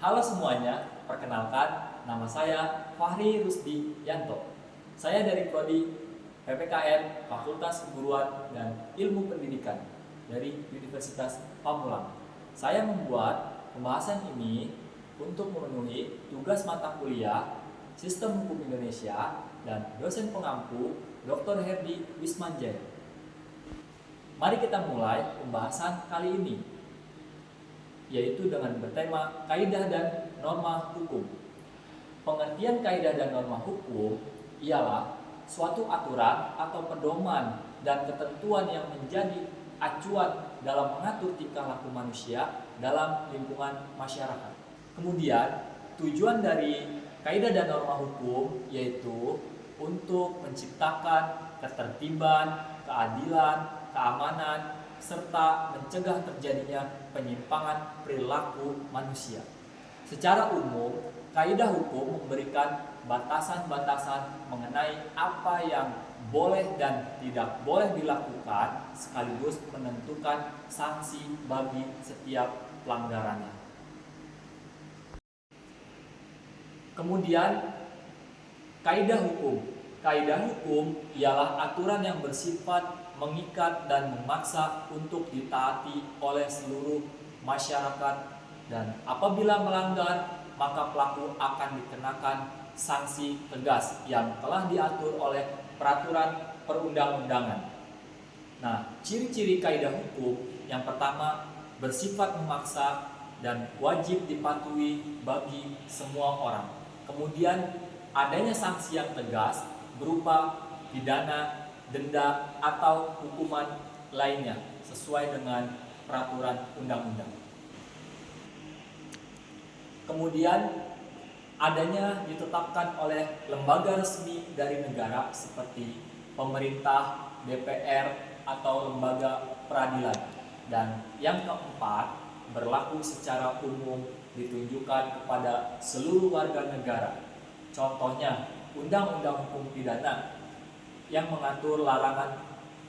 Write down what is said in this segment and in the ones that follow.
Halo semuanya, perkenalkan nama saya Fahri Rusdi Yanto. Saya dari Prodi PPKN Fakultas Keguruan dan Ilmu Pendidikan dari Universitas Pamulang. Saya membuat pembahasan ini untuk memenuhi tugas mata kuliah Sistem Hukum Indonesia dan dosen pengampu Dr. Herdi Wismanjaya. Mari kita mulai pembahasan kali ini, yaitu dengan bertema kaidah dan norma hukum. Pengertian kaidah dan norma hukum ialah suatu aturan atau pedoman dan ketentuan yang menjadi acuan dalam mengatur tingkah laku manusia dalam lingkungan masyarakat. Kemudian, tujuan dari kaidah dan norma hukum yaitu untuk menciptakan ketertiban, keadilan, keamanan, serta mencegah terjadinya penyimpangan perilaku manusia. Secara umum, kaidah hukum memberikan batasan-batasan mengenai apa yang boleh dan tidak boleh dilakukan, sekaligus menentukan sanksi bagi setiap pelanggarannya. Kemudian, kaidah hukum. Kaidah hukum ialah aturan yang bersifat mengikat dan memaksa untuk ditaati oleh seluruh masyarakat, dan apabila melanggar maka pelaku akan dikenakan sanksi tegas yang telah diatur oleh peraturan perundang-undangan. Nah, ciri-ciri kaidah hukum yang pertama bersifat memaksa dan wajib dipatuhi bagi semua orang. Kemudian adanya sanksi yang tegas berupa pidana, denda, atau hukuman lainnya sesuai dengan peraturan undang-undang. Kemudian adanya ditetapkan oleh lembaga resmi dari negara seperti pemerintah, DPR, atau lembaga peradilan. Dan yang keempat, berlaku secara umum ditunjukkan kepada seluruh warga negara. Contohnya, Undang-Undang Hukum Pidana yang mengatur larangan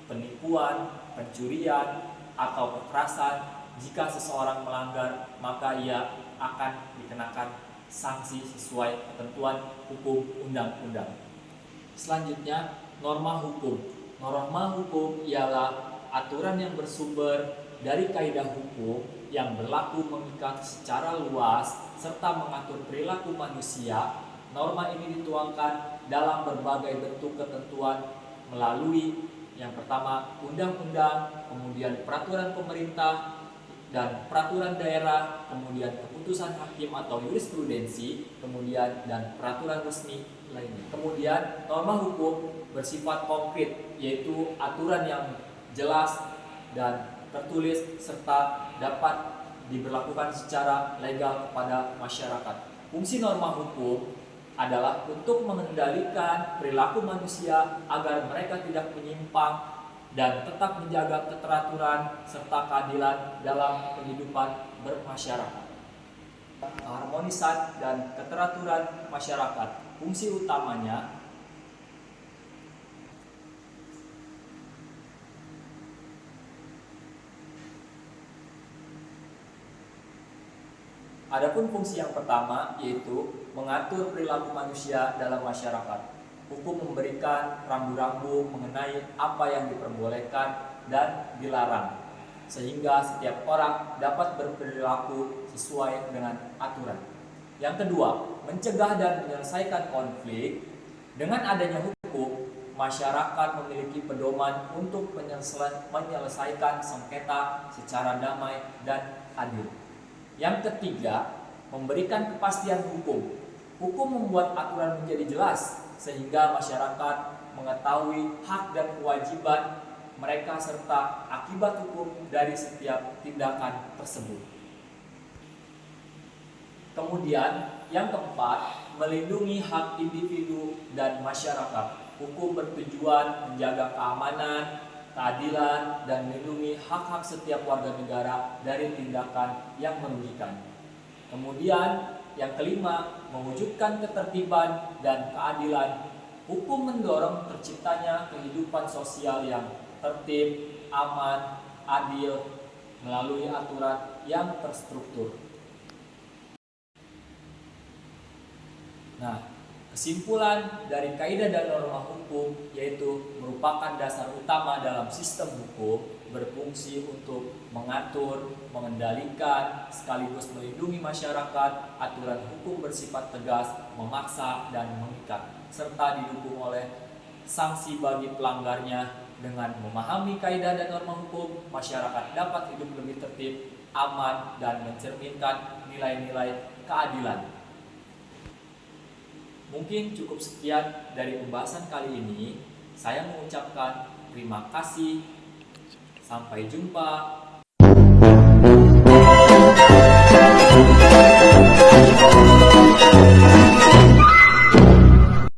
penipuan, pencurian, atau kekerasan. Jika seseorang melanggar, maka ia akan dikenakan sanksi sesuai ketentuan hukum undang-undang. Selanjutnya, norma hukum. Norma hukum ialah aturan yang bersumber dari kaidah hukum yang berlaku mengikat secara luas serta mengatur perilaku manusia. Norma ini dituangkan dalam berbagai bentuk ketentuan melalui yang pertama undang-undang, kemudian peraturan pemerintah dan peraturan daerah, kemudian keputusan hakim atau jurisprudensi, kemudian dan peraturan resmi lainnya. Kemudian norma hukum bersifat konkret, yaitu aturan yang jelas dan tertulis serta dapat diberlakukan secara legal kepada masyarakat. Fungsi norma hukum adalah untuk mengendalikan perilaku manusia agar mereka tidak menyimpang dan tetap menjaga keteraturan serta keadilan dalam kehidupan bermasyarakat. Harmonisan dan keteraturan masyarakat. Fungsi utamanya adapun fungsi yang pertama yaitu mengatur perilaku manusia dalam masyarakat. Hukum memberikan rambu-rambu mengenai apa yang diperbolehkan dan dilarang, sehingga setiap orang dapat berperilaku sesuai dengan aturan. Yang kedua, mencegah dan menyelesaikan konflik. Dengan adanya hukum, masyarakat memiliki pedoman untuk menyelesaikan sengketa secara damai dan adil. Yang ketiga, memberikan kepastian hukum. Hukum membuat aturan menjadi jelas sehingga masyarakat mengetahui hak dan kewajiban mereka serta akibat hukum dari setiap tindakan tersebut. Kemudian, yang keempat, melindungi hak individu dan masyarakat. Hukum bertujuan menjaga keamanan, keadilan, dan melindungi hak-hak setiap warga negara dari tindakan yang merugikan. Kemudian, yang kelima, mewujudkan ketertiban dan keadilan. Hukum mendorong terciptanya kehidupan sosial yang tertib, aman, adil melalui aturan yang terstruktur. Nah, kesimpulan dari kaidah dan norma hukum yaitu merupakan dasar utama dalam sistem hukum, berfungsi untuk mengatur, mengendalikan, sekaligus melindungi masyarakat. Aturan hukum bersifat tegas, memaksa, dan mengikat, serta didukung oleh sanksi bagi pelanggarnya. Dengan memahami kaidah dan norma hukum, masyarakat dapat hidup lebih tertib, aman, dan mencerminkan nilai-nilai keadilan. Mungkin cukup sekian dari pembahasan kali ini. Saya mengucapkan terima kasih. Sampai jumpa.